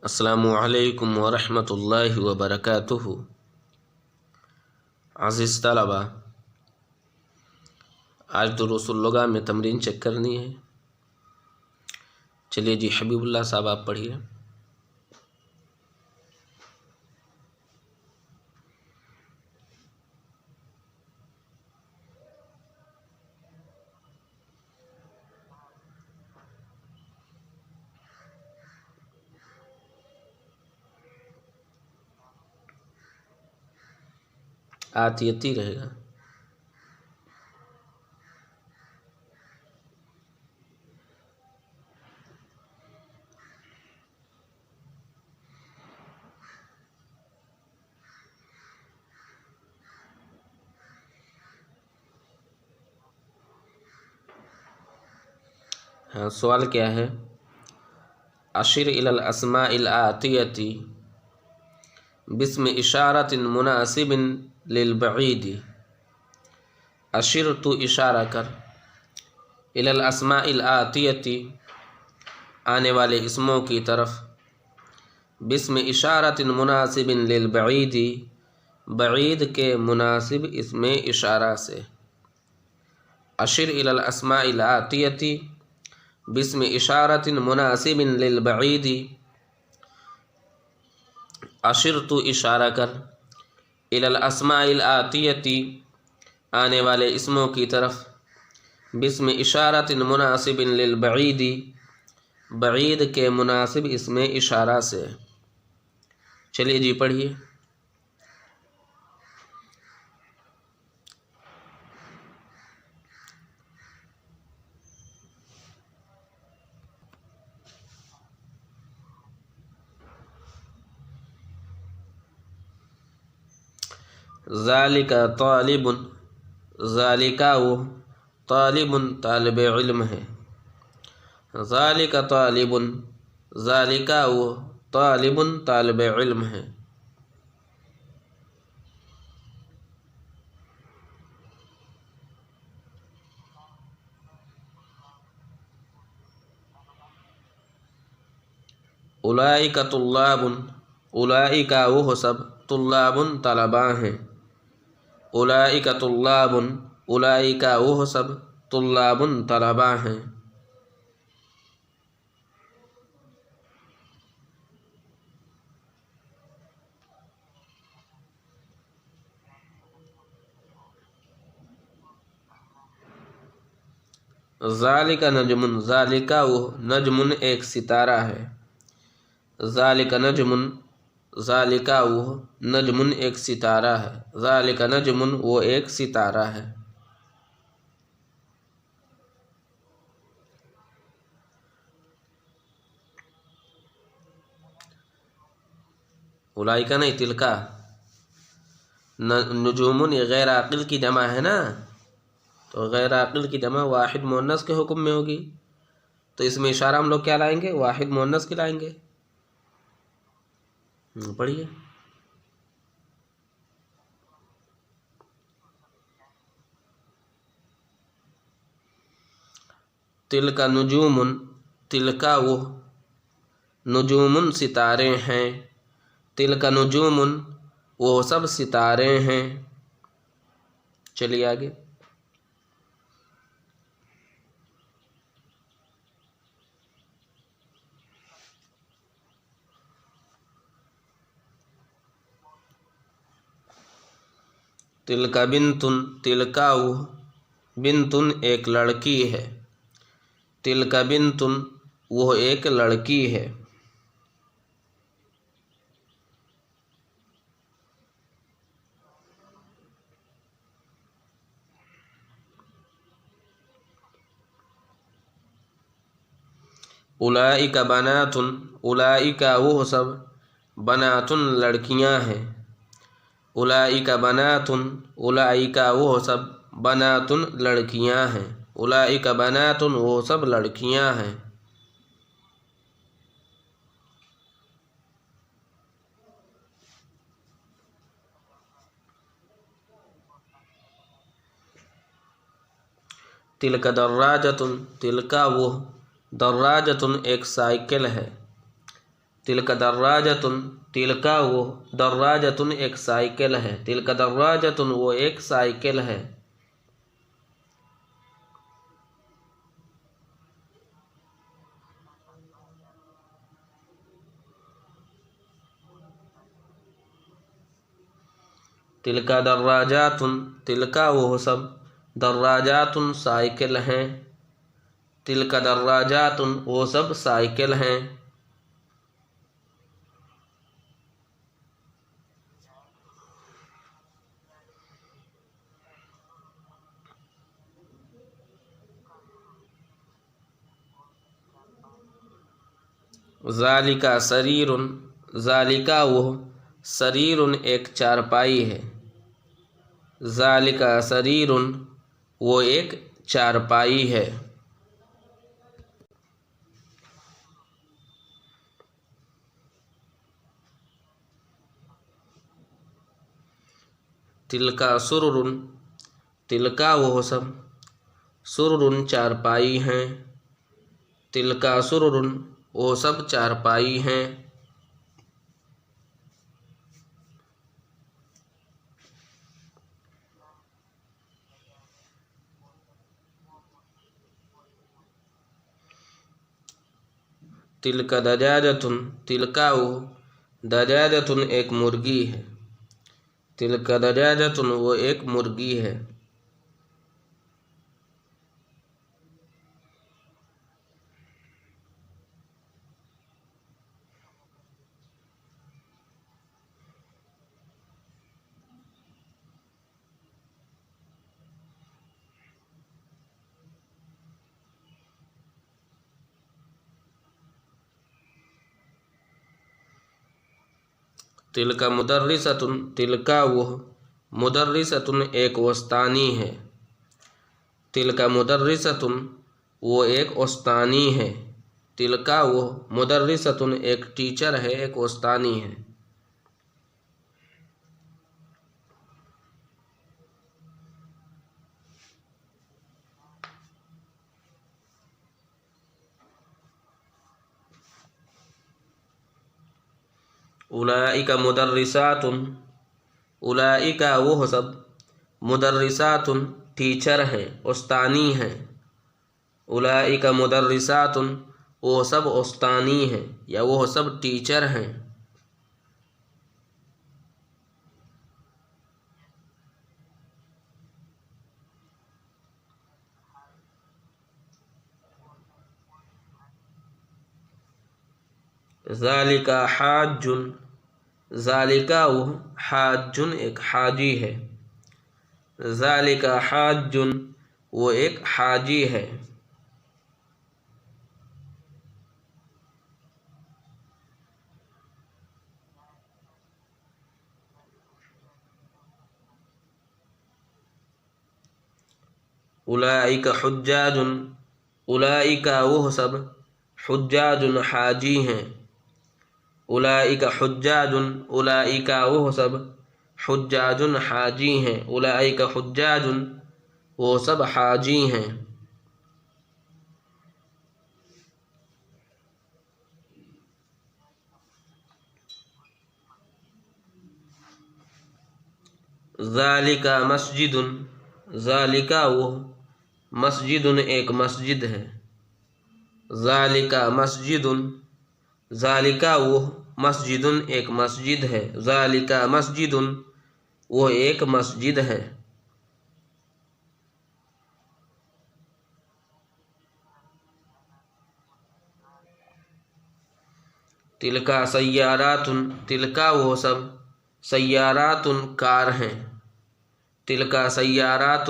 السلام علیکم ورحمۃ اللہ وبرکاتہ۔ عزیز طلبہ، آج دروس اللغہ میں تمرین چیک کرنی ہے۔ چلیے جی، حبیب اللہ صاحب آپ پڑھیے۔ آتیتی رہے گا۔ ہاں، سوال کیا ہے؟ اشر الی الاسماء الآتیتی باسم اشارۃ مناسب للبعید۔ اشر، تو اشارہ کر، الی الاسماء الآتیتی، آنے والے اسموں کی طرف، باسم اشارۃ مناسب للبعید، بعید کے مناسب اسم اشارہ سے۔ اشر الی الاسماء الآتیتی باسم اشارۃ مناسب للبعید۔ اشر، تو اشارہ کر، الی الاسماء الآتیتی، آنے والے اسموں کی طرف، باسم اشارۃ مناسب للبعید، بعید کے مناسب اسم اشارہ سے۔ چلیے جی پڑھیے۔ ذالک طالب، ذالک وہ، طالب طالب علم ہے۔ ذالک طالب، ذالک وہ، طالب طالب علم ہے۔ اولئک طلاب، اولئک وہ سب، طلاب طلباء ہیں۔ اولئک طلاب، اولئک وہ سب، طلاب طلباء ہیں۔ ذالک نجم، ذالک وہ، نجم ایک ستارہ ہے۔ ذالک نجم، ذالک وہ، نجم ایک ستارہ ہے۔ ذالک نجم، وہ ایک ستارہ ہے۔ اولئک نہیں، تلکا، نجوم یہ غیر عاقل کی جمع ہے نا، تو غیر عاقل کی جمع واحد مؤنث کے حکم میں ہوگی، تو اس میں اشارہ ہم لوگ کیا لائیں گے؟ واحد مؤنث کی لائیں گے۔ پڑھیے۔ تلک نجوم، تلکا وہ، نجوم ستارے ہیں۔ تلک نجوم، وہ سب ستارے ہیں۔ چلیے آگے۔ تلک بنتن، تلکا وہ، بنتن ایک لڑکی ہے۔ تلک بنتن، وہ ایک لڑکی ہے۔ اولئک بنات، اولئک وہ سب، بنات لڑکیاں ہیں۔ اولئک بنات، اولئک وہ سب، بنات لڑکیاں ہیں۔ اولئک بنات، وہ سب لڑکیاں ہیں۔ تلک دراجۃ، تلکا وہ، دراجۃ ایک سائیکل ہے۔ تلک دراجتن، تلکا وہ، دراجتن ایک سائیکل ہے، تلک دراجتن وہ ایک سائیکل ہے۔ تلکا دراجاتن، تلکا وہ سب، دراجاتن سائیکل ہیں، تلک دراجاتن وہ سب سائیکل ہیں۔ ذالکا سریرن، ذالکا وہ، سریرن ایک چارپائی ہے، ذالکا سریرن وہ ایک چارپائی ہے۔ تلکا سررن، تلکا وہ سب، سررن چارپائی ہیں، تلکا سررن وہ سب چارپائی ہیں۔ تلک دجاجتن، تلکا وہ، دجاجتن ایک مرغی ہے، تلک دجاجتن وہ ایک مرغی ہے۔ تلک مدرستن، تلکا وہ، مدرستن ایک استانی ہے، تلک مدرستن وہ ایک استانی ہے، تلکا وہ، مدرستن ایک ٹیچر ہے، ایک استانی ہے۔ اولئک مدرسات، اولئک وہ سب، مدرسات ٹیچر ہیں، استانی ہیں، اولئک مدرسات وہ سب استانی ہیں یا وہ سب ٹیچر ہیں۔ ذالکا حاج، ذالکا وہ، حاج ایک حاجی ہے، ذالکا حاج وہ ایک حاجی ہے۔ اولئک حجاج، اولئک وہ سب، حجاج حاجی ہیں، اولئک حجاج، اولئک وہ سب، حجاج حاجی ہیں، اولئک حجاج وہ سب حاجی ہیں۔ ذالکا مسجد، ذالکا وہ، مسجد ایک مسجد ہے، ذالکا مسجد، ذالکا وہ، مسجد ایک مسجد ہے، ذالکا مسجد وہ ایک مسجد ہے۔ تلکا سیارات، تلکا وہ سب، سیارات کار ہیں، تلکا سیارات،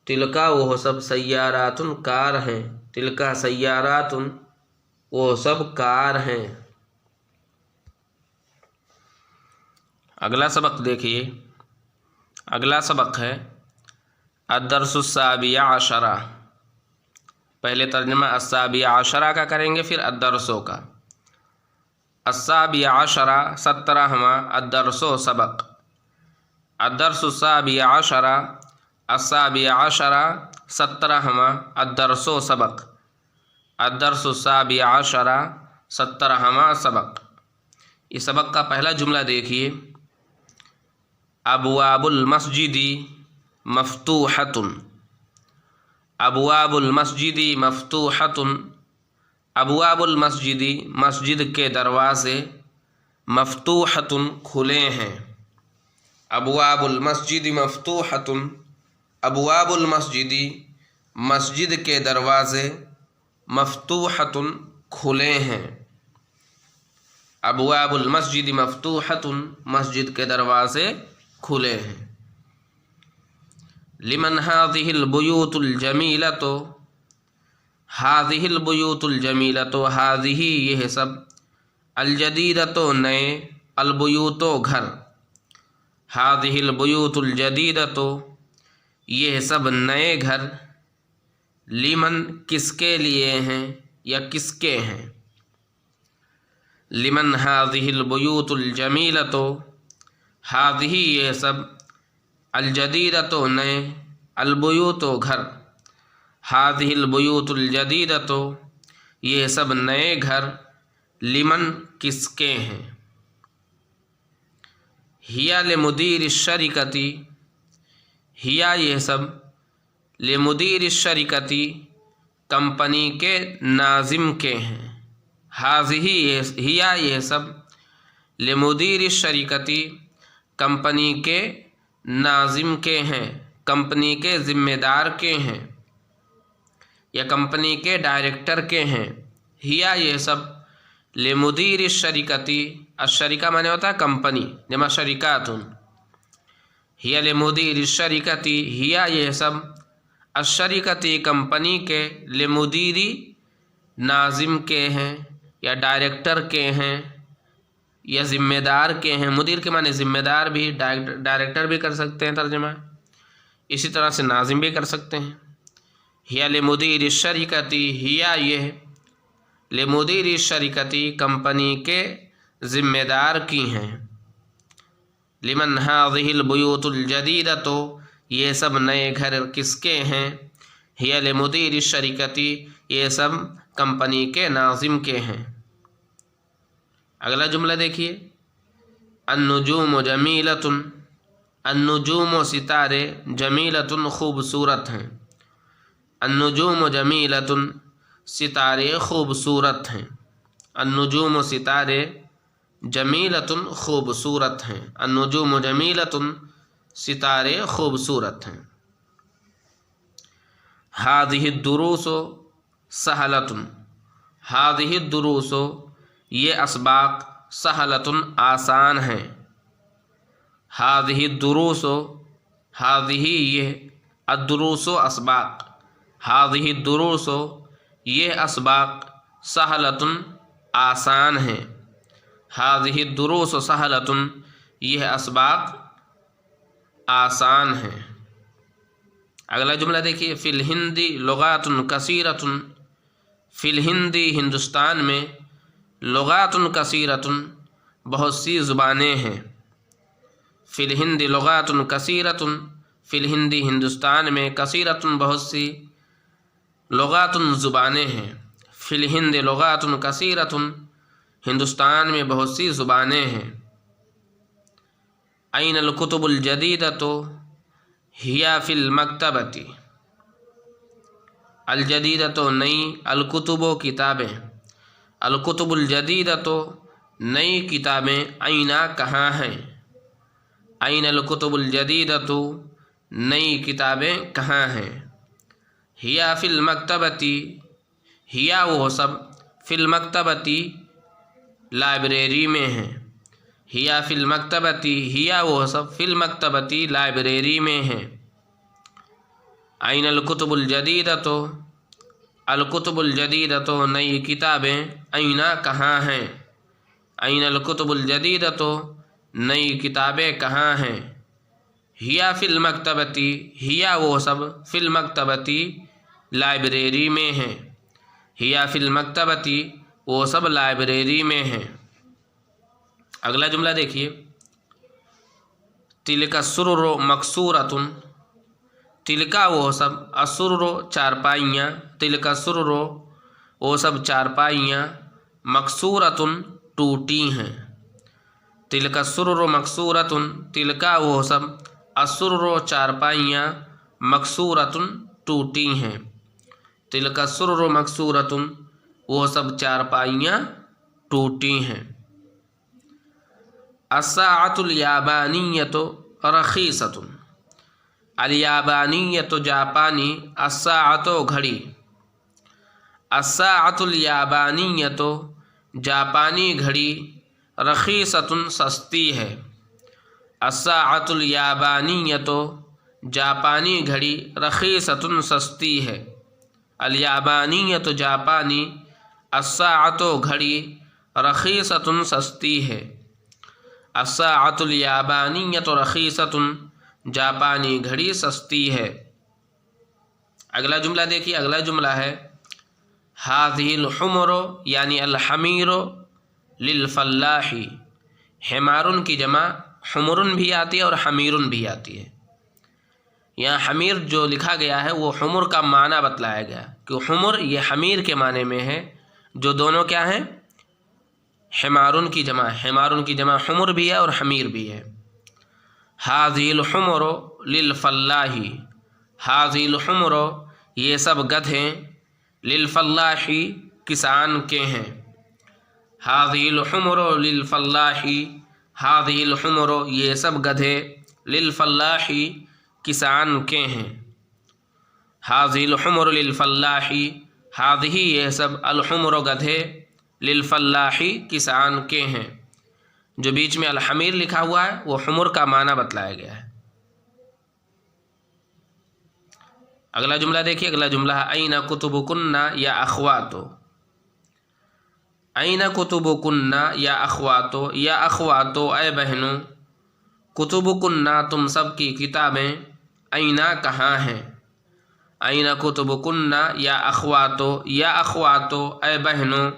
تلکا وہ سب، سیارات کار ہیں، تلکا سیارات وہ سب کار ہیں۔ اگلا سبق دیکھیے، اگلا سبق ہے الدرس السابع عشرہ۔ پہلے ترجمہ السابع عشرہ کا کریں گے، پھر الدرسوں کا۔ السابع عشرہ 17واں، الدرس سبق، الدرس السابع عشرہ، السابع عشرہ 17واں، الدرس سبق، الدرس السابع عشرہ 17वां सबक। इस सबक का पहला जुमला देखिए, अबवाबुल मस्जिदी मफ्तूहतुन। अबवाबुल मस्जिदी मफ्तूहतुन। अबवाबुल मस्जिदी मस्जिद के दरवाज़े, मफ्तूहतुन खुले हैं। अबवाबुल मस्जिदी मफ्तूहतुन। अबवाबुल मस्जिदी मस्जिद के दरवाज़े, मफ्तूहतुन खुले हैं। अबवाबुल मस्जिदी मफ्तूहतुन मस्जिद के दरवाज़े खुले हैं। लिमन हाज़िहिल बुयूतुल जमीलतो। हाज़िहिल बुयूतुल जमीलतो, हाज़िही यह सब, अल जदीदतो नए, अल बुयूतो घर। हाज़िहिल बुयूतुल जदीदतो यह सब नए घर, लिमन किसके लिए हैं या किसके हैं। लिमन हाज़िहिल बुयूतुल जमीलतो, हाज़िही यह सब, अल जदीदतो नए, अल बुयूतो घर। हाज़िहिल बुयूतुल जदीदतो ये सब नए घर, लिमन किसके हैं। हिया लिमुदीर शरीकती। हिया ये सब, लिमुदीर शरीकती कंपनी के नाजिम के हैं। हाज़िही हिया ये सब, लिमुदीर शरीकती कंपनी के नाजिम के हैं, कंपनी के ज़िम्मेदार के हैं या कंपनी के डायरेक्टर के हैं। हिया ये सब, लिमुदीर शरीकती, अशरीका माने होता है कंपनी, जमा शरीकातुन। हिया लिमुदीर शरीकती, हिया ये सब, अशरीकती कंपनी के, लिमुदीरी नाजिम के हैं या डायरेक्टर के हैं या ज़िम्मेदार के हैं। मुदीर के माने ज़िम्मेदार भी, डायरेक्टर भी कर सकते हैं तर्जमा, इसी तरह से नाजिम भी कर सकते हैं। हिया लिमुदीर शरीकती, हिया यह, लिमुदीर शरीकती कंपनी के ज़िम्मेदार की हैं। लिमन हाज़िहिल बुयूतुल जदीदतो ये सब नए घर किसके हैं। हिया लिमुदीर शरीकती ये सब कंपनी के नाजिम के हैं। अगला जुमला देखिए, अन्नुजूम जमीलतुन। अन्नुजूम सितारे, जमीलतुन खूबसूरत हैं। अन्नुजूम जमीलतुन सितारे खूबसूरत हैं। अन्नुजूम सितारे, जमीलतुन खूबसूरत हैं। अन्नुजूम जमीलतुन सितारे खूबसूरत हैं। हाज़िहि दुरूसो सहलतुन। हाज़िहि दुरूसो ये असबाक, सहलतुन आसान हैं। हाज़िहि दुरूसो, हाज़िही ये, अद्दुरूसो असबाक, हाज़िहि दुरूसो ये असबाक, सहलतुन आसान हैं। हाज़िहि दुरूसो सहलतुन यह असबाक आसान हैं। अगला जुमला देखिए, फ़िल हिंदी लुगातुन कसीरतुन। फ़िल हिंदी हिंदुस्तान में, लुगातुन कसीरतुन बहुत सी ज़ुबानें हैं। फ़िल हिंदी लुगातुन कसीरतुन, फ़िल हिंदी हिंदुस्तान में, कसीरतुन बहुत सी, लुगातुन ज़ुबानें हैं। फ़िल हिंदी लुगातुन कसीरतुन हिंदुस्तान में बहुत सी ज़ुबानें हैं। ऐनल कुतुबुल जदीदतो हिया फ़िल मकतबती। अल जदीदतो नई, अल कुतुबो किताबें, अल कुतुबुल जदीदतो नई किताबें, ऐना कहाँ हैं। ऐनल कुतुबुल जदीदतो नई किताबें कहाँ हैं। हिया फ़िल मकतबती, हिया वो सब, फ़िल मकतबती लाइब्रेरी में हैं। हिया फ़िल मकतबती, हिया वो सब, फ़िल मकतबती लाइब्रेरी में हैं। ऐनल कुतुबुल जदीदतो, अल कुतुबुल जदीदतो नई किताबें, ऐना कहाँ हैं। ऐनल कुतुबुल जदीदतो नई किताबें कहाँ हैं। हिया फ़िल मकतबती, हिया वो सब, फ़िल मकतबती लाइब्रेरी में हैं। हिया फ़िल मकतबती वो सब लाइब्रेरी में हैं। अगला जुमला देखिए, तिलका सुर्रो मकसूरतुन। तिलका वो सब, असुर्रो चारपाइयाँ, तिलका सुर्रो वो सब चारपाइयाँ, मकसूरतुन टूटी हैं। तिलका सुर्र मकसूरतुन, तिलका वो सब, असुर्र चारपाइयाँ, मकसूरतुन टूटी हैं। तिलका सुर्र मकसूरतुन, वो सब चारपाइयाँ टूटी हैं। अस्साअतुल याबानिय्यतु रखीसतुन, अल याबानिय्यतु जापानी, अस्साअतु घड़ी, अस्साअतुल याबानिय्यतु जापानी घड़ी, रखीसतुन सस्ती है। अस्साअतुल याबानिय्यतु जापानी घड़ी, रखीसतुन सस्ती है। अल याबानिय्यतु जापानी, अस्साअतु घड़ी, रखीसतुन सस्ती है। अस्साअतुल याबानिय्यतु रखीसतुन, जापानी घड़ी सस्ती है। अगला जुमला देखिए, अगला जुमला है हाज़िहिल हुमरो यानी अल हमीरो लिल फल्लाही। हिमारुन की जमा हुमरुन भी आती है और हमीरुन भी आती है। यहाँ हमीर जो लिखा गया है वो हुमर का माना बतलाया गया कि हुमर ये हमीर के माने में है, जो दोनों क्या हैं, हिमारुन की जमा। हिमारुन की जमा हुमर भी है और हमीर भी है। हाज़िल हुमरो लिल फल्लाही, हाज़िल हुमरो ये सब गधे, लिल फल्लाही किसान के हैं। हाज़िल हुमरो लिल फल्लाही, हाज़िल हुमरो ये सब गधे, लिल फल्लाही किसान के हैं। हाज़िल हुमरो लिल फल्लाही, हाज़िही ये सब, अल हुमरो गधे, लिल फल्लाही किसान के हैं। जो बीच में अल हमीर लिखा हुआ है वो हुमर का माना बतलाया गया है। अगला जुमला देखिए, अगला जुमला है ऐना कुतुबुकुन्ना या अखवातो। ऐना कुतुबुकुन्ना या अखवातो, या अखवातो ऐ बहनों, कुतुबुकुन्ना तुम सब की किताबें, ऐना कहाँ हैं। ऐना कुतुबुकुन्ना या अखवातो, या अखवातो ऐ बहनों,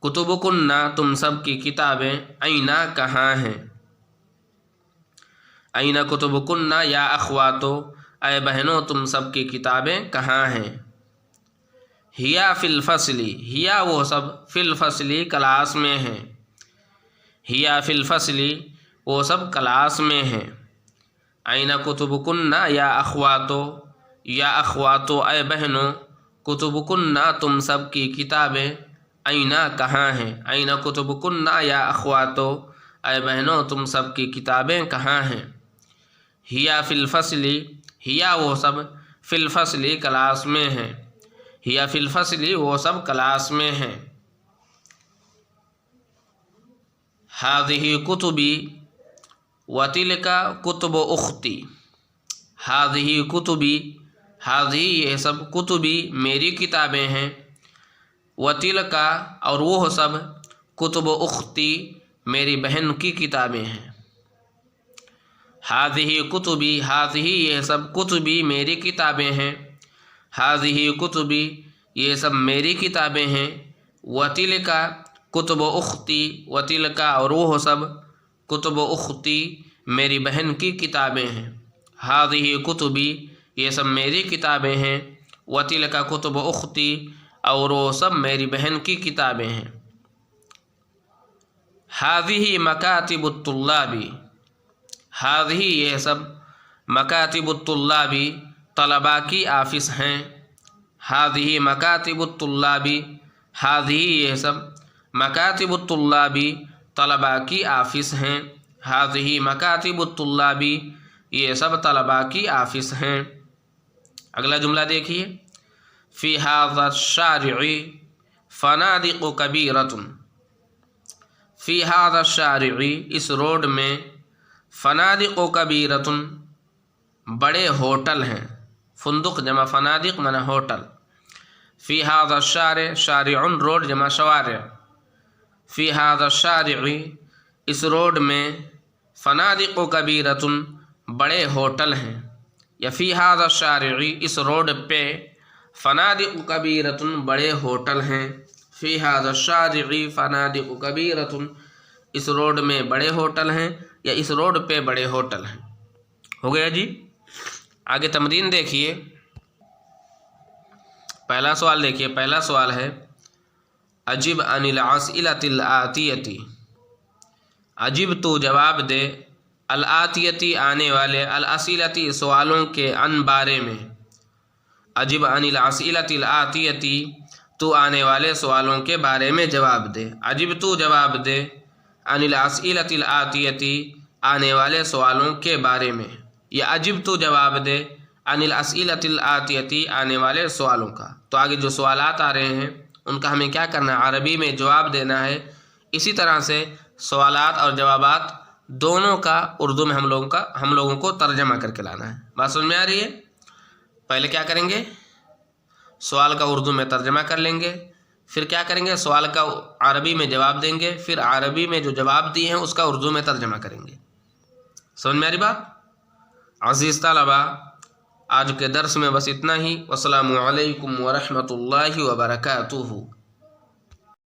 कुतुबुकुन्ना तुम सब की किताबें, ऐना कहाँ हैं। ऐना कुतुबुकुन्ना या अखवातो ऐ बहनों तुम सब की किताबें कहाँ हैं। हिया फिल फसली, हिया वो सब, फिल फसली क्लास में हैं। हिया फिल फसली वो सब क्लास में हैं। ऐना कुतुबुकुन्ना या अखवातो, या अखवातो ऐ बहनों, कुतुबुकुन्ना तुम सब की किताबें, ऐना कहाँ हैं। ऐना कुतुबुकुन्ना या अखवातो ऐ बहनों तुम सब की किताबें कहाँ हैं। हिया फिल फसली, हिया वो सब, फिल फसली क्लास में हैं। हिया फिल फसली वो सब क्लास में हैं। हाज़िही कुतुबी व तिलका कुतुब उख्ती, हाज़िही कुतुबी, हाज़िही ये सब, कुतुबी मेरी किताबें हैं, व तिलका और वो सब, कुतुब उख्ती मेरी बहन की किताबें हैं। हाज़िही कुतुबी, हाज़िही ये सब, कुतुबी मेरी किताबें हैं। हाज़िही कुतुबी ये सब मेरी किताबें हैं। व तिलका कुतुब उख्ती, व तिलका और वो सब, कुतुब उख्ती मेरी बहन की किताबें हैं। हाज़िही कुतुबी ये सब मेरी किताबें हैं। व तिलका कुतुब उख्ती और वो सब मेरी बहन की किताबें हैं। हाज़िही मकातिबुत तुल्लाबी, हाज़िही ये सब, मकातिबुत तुल्लाबी तलबा की आफिस हैं। हाज़िही मकातिबुत तुल्लाबी, हाज़िही ये सब, मकातिबुत तुल्लाबी तलबा की आफिस हैं। हाज़िही मकातिबुत तुल्लाबी ये सब तलबा की आफिस हैं। अगला जुमला देखिए, फ़ी हाज़ा शारि'i फ़नादिक़ु कबीरतुन, फ़ी हाज़ा शारि'i इस रोड में, फ़नादिक़ु कबीरतुन बड़े होटल हैं। फुंदुक जमा फ़नादिक़ माना होटल। फ़ी हाज़ा शारि', शारिउन रोड जमा शवारि'। फ़ी हाज़ा शारि'i इस रोड में, फ़नादिक़ु कबीरतुन बड़े होटल हैं। या फ़ी हाज़ा शारि'i इस रोड पे, फ़नादिक़ु कबीरतुन बड़े होटल हैं। फ़ी हाज़ा शारि'i फ़नादिक़ु कबीरतुन इस रोड में बड़े होटल हैं, या इस रोड पे बड़े होटल हैं। हो गया जी। आगे तमरीन देखिए। पहला सवाल देखिए, पहला सवाल है अजिब अनिल अस्इलतिल आतियति, अजिब तो जवाब दे, अल आतियति आने वाले, अल असीलति सवालों के, अन बारे में, अजिब अनिल अस्इलतिल आतियति तो आने वाले सवालों के बारे में जवाब दे। अजिब तो जवाब दे, अनिल अस्इलतिल आतियति आने वाले सवालों के बारे में, या अजिब तो जवाब दे, अनिल अस्इलतिल आतियति आने वाले सवालों का। तो आगे जो सवालात आ रहे हैं उनका हमें क्या करना है, अरबी में जवाब देना है। इसी तरह से सवालात और जवाबात दोनों का उर्दू में हम लोगों को तर्जमा करके लाना है। बात समझ में आ रही है? पहले क्या करेंगे, सवाल का उर्दू में तर्जमा कर लेंगे, फिर क्या करेंगे, सवाल का अरबी में जवाब देंगे, फिर अरबी में जो जवाब दिए हैं उसका उर्दू में तर्जमा करेंगे। समझ में आ रही बात? अज़ीज़ तलबा, आज के दर्स में बस इतना ही। अस्सलामु अलैकुम व रहमतुल्लाहि व बरकातुहू।